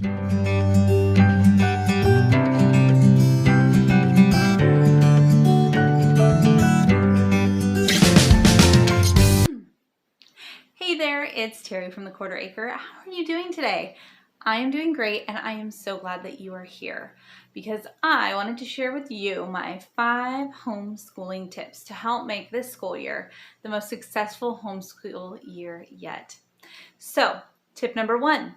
Hey there, it's Terry from the Quarter Acre. How are you doing today? I am doing great, and I am so glad that you are here because I wanted to share with you my 5 homeschooling tips to help make this school year the most successful homeschool year yet. So, tip number 1,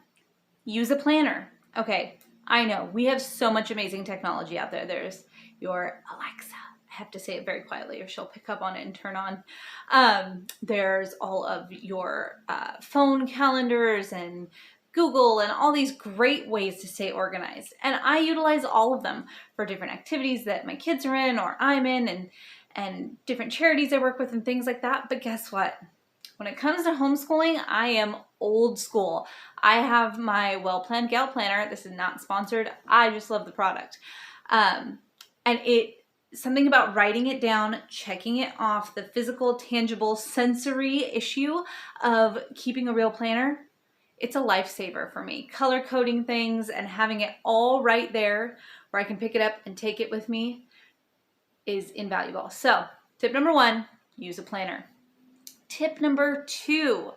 use a planner. Okay, I know we have so much amazing technology out there. There's your Alexa. I have to say it very quietly or she'll pick up on it and turn on. There's all of your phone calendars and Google and all these great ways to stay organized. And I utilize all of them for different activities that my kids are in or I'm in and different charities I work with and things like that. But guess what? When it comes to homeschooling, I am old school. I have my Well Planned Gal Planner. This is not sponsored. I just love the product. And something about writing it down, checking it off, the physical, tangible, sensory issue of keeping a real planner, it's a lifesaver for me. Color coding things and having it all right there where I can pick it up and take it with me is invaluable. So, tip number 1, use a planner. Tip number 2,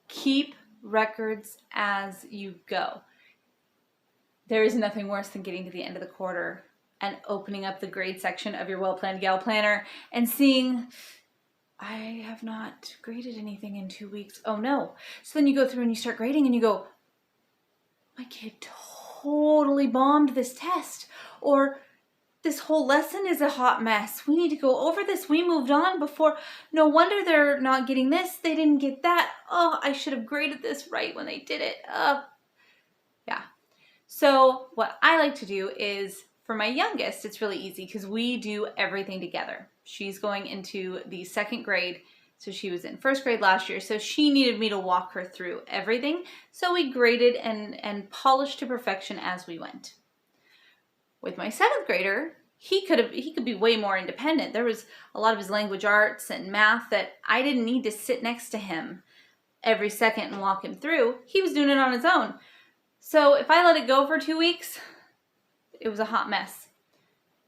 keep records as you go. There is nothing worse than getting to the end of the quarter and opening up the grade section of your Well Planned Gal Planner and seeing, I have not graded anything in 2 weeks. Oh no. So then you go through and you start grading and you go, my kid totally bombed this test. Or this whole lesson is a hot mess. We need to go over this. We moved on before. No wonder they're not getting this. They didn't get that. Oh, I should have graded this right when they did it. Yeah. So what I like to do is, for my youngest, it's really easy because we do everything together. She's going into the 2nd grade, so she was in 1st grade last year, so she needed me to walk her through everything. So we graded and polished to perfection as we went. With my 7th grader, he could be way more independent. There was a lot of his language arts and math that I didn't need to sit next to him every second and walk him through. He was doing it on his own. So if I let it go for 2 weeks, it was a hot mess.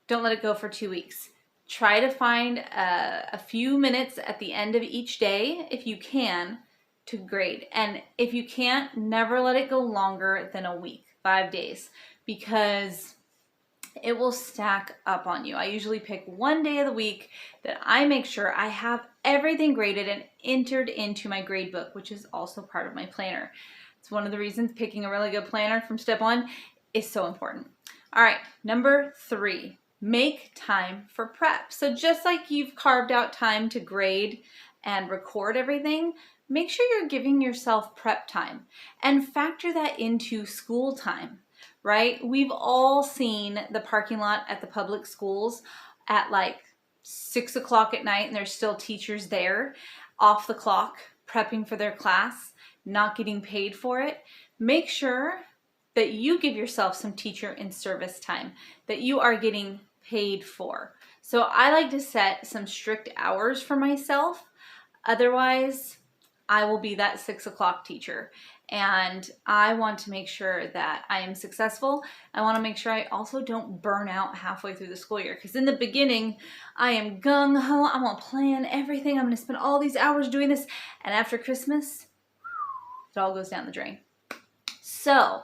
Don't let it go for 2 weeks. Try to find a few minutes at the end of each day, if you can, to grade. And if you can't, never let it go longer than a week, 5 days, because it will stack up on you. I usually pick one day of the week that I make sure I have everything graded and entered into my grade book, which is also part of my planner. It's one of the reasons picking a really good planner from step 1 is so important. All right, number 3, make time for prep. So just like you've carved out time to grade and record everything, make sure you're giving yourself prep time and factor that into school time, right? We've all seen the parking lot at the public schools at like 6 o'clock at night and there's still teachers there off the clock prepping for their class, not getting paid for it. Make sure that you give yourself some teacher in service time that you are getting paid for. So I like to set some strict hours for myself. Otherwise, I will be that 6 o'clock teacher. And I want to make sure that I am successful. I want to make sure I also don't burn out halfway through the school year. Because in the beginning, I am gung-ho. I'm going to plan everything. I'm going to spend all these hours doing this. And after Christmas, it all goes down the drain. So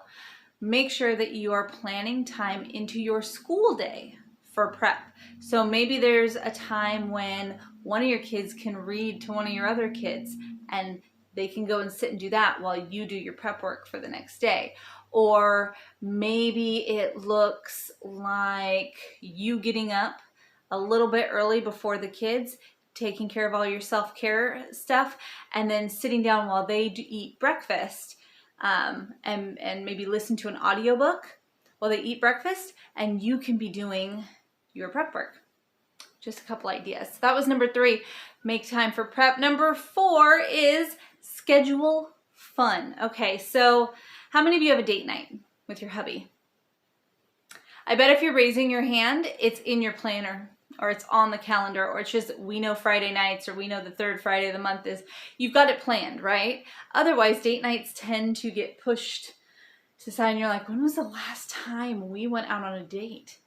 make sure that you are planning time into your school day for prep. So maybe there's a time when one of your kids can read to one of your other kids and they can go and sit and do that while you do your prep work for the next day. Or maybe it looks like you getting up a little bit early before the kids, taking care of all your self-care stuff, and then sitting down while they eat breakfast and maybe listen to an audiobook while they eat breakfast, and you can be doing your prep work. Just a couple ideas. So that was number 3, make time for prep. Number 4 is schedule fun. Okay, so how many of you have a date night with your hubby? I bet if you're raising your hand, it's in your planner or it's on the calendar, or it's just we know Friday nights, or we know the 3rd Friday of the month is, you've got it planned, right? Otherwise, date nights tend to get pushed decide, and you're like, when was the last time we went out on a date?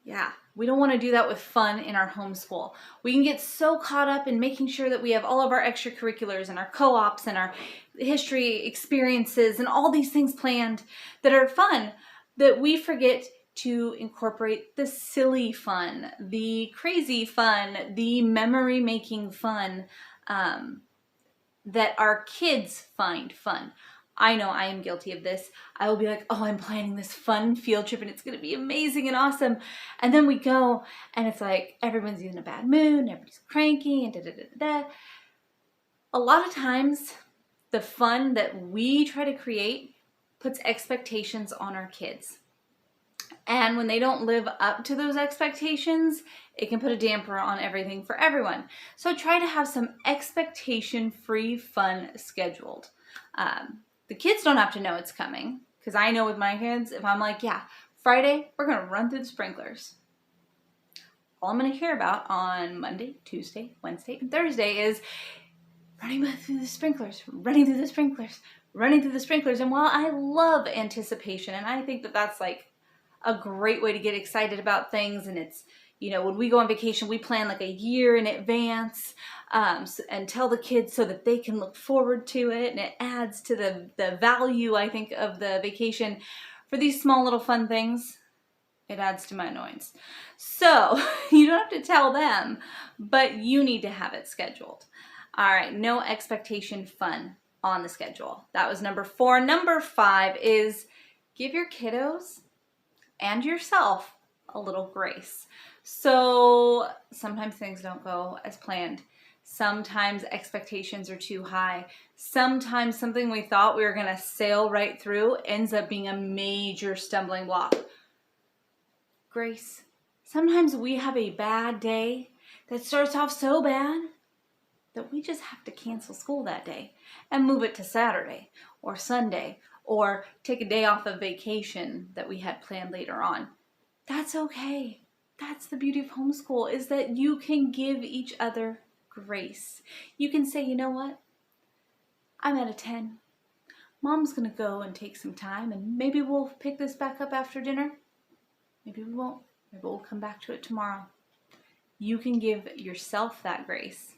Yeah, we don't want to do that with fun in our homeschool. We can get so caught up in making sure that we have all of our extracurriculars and our co-ops and our history experiences and all these things planned that are fun that we forget to incorporate the silly fun, the crazy fun, the memory-making fun that our kids find fun. I know I am guilty of this. I will be like, oh, I'm planning this fun field trip and it's going to be amazing and awesome. And then we go and it's like everyone's in a bad mood and everybody's cranky and da-da-da-da-da. A lot of times the fun that we try to create puts expectations on our kids. And when they don't live up to those expectations, it can put a damper on everything for everyone. So try to have some expectation-free fun scheduled. The kids don't have to know it's coming, because I know with my kids, if I'm like, yeah, Friday, we're going to run through the sprinklers. All I'm going to hear about on Monday, Tuesday, Wednesday, and Thursday is running through the sprinklers, running through the sprinklers, running through the sprinklers. And while I love anticipation, and I think that that's like a great way to get excited about things, and it's, you know, when we go on vacation, we plan like a year in advance and tell the kids so that they can look forward to it, and it adds to the value, I think, of the vacation. For these small little fun things, it adds to my annoyance. So you don't have to tell them, but you need to have it scheduled. All right, no expectation fun on the schedule. That was number 4. Number 5 is give your kiddos and yourself a little grace. So sometimes things don't go as planned. Sometimes expectations are too high. Sometimes something we thought we were going to sail right through ends up being a major stumbling block. Grace. Sometimes we have a bad day that starts off so bad that we just have to cancel school that day and move it to Saturday or Sunday, or take a day off of vacation that we had planned later on. That's okay. That's the beauty of homeschool, is that you can give each other grace. You can say, you know what? I'm at a 10. Mom's gonna go and take some time, and maybe we'll pick this back up after dinner. Maybe we won't. Maybe we'll come back to it tomorrow. You can give yourself that grace.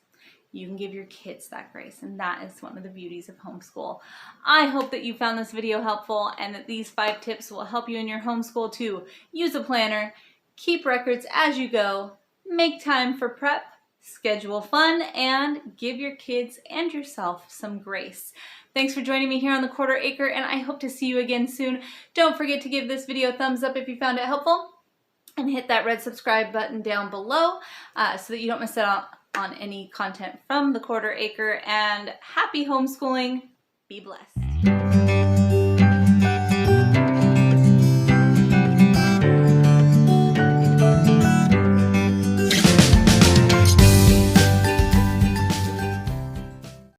You can give your kids that grace, and that is one of the beauties of homeschool. I hope that you found this video helpful and that these 5 tips will help you in your homeschool to use a planner, keep records as you go, make time for prep, schedule fun, and give your kids and yourself some grace. Thanks for joining me here on the Quarter Acre, and I hope to see you again soon. Don't forget to give this video a thumbs up if you found it helpful, and hit that red subscribe button down below so that you don't miss out on any content from the Quarter Acre. And happy homeschooling. Be blessed.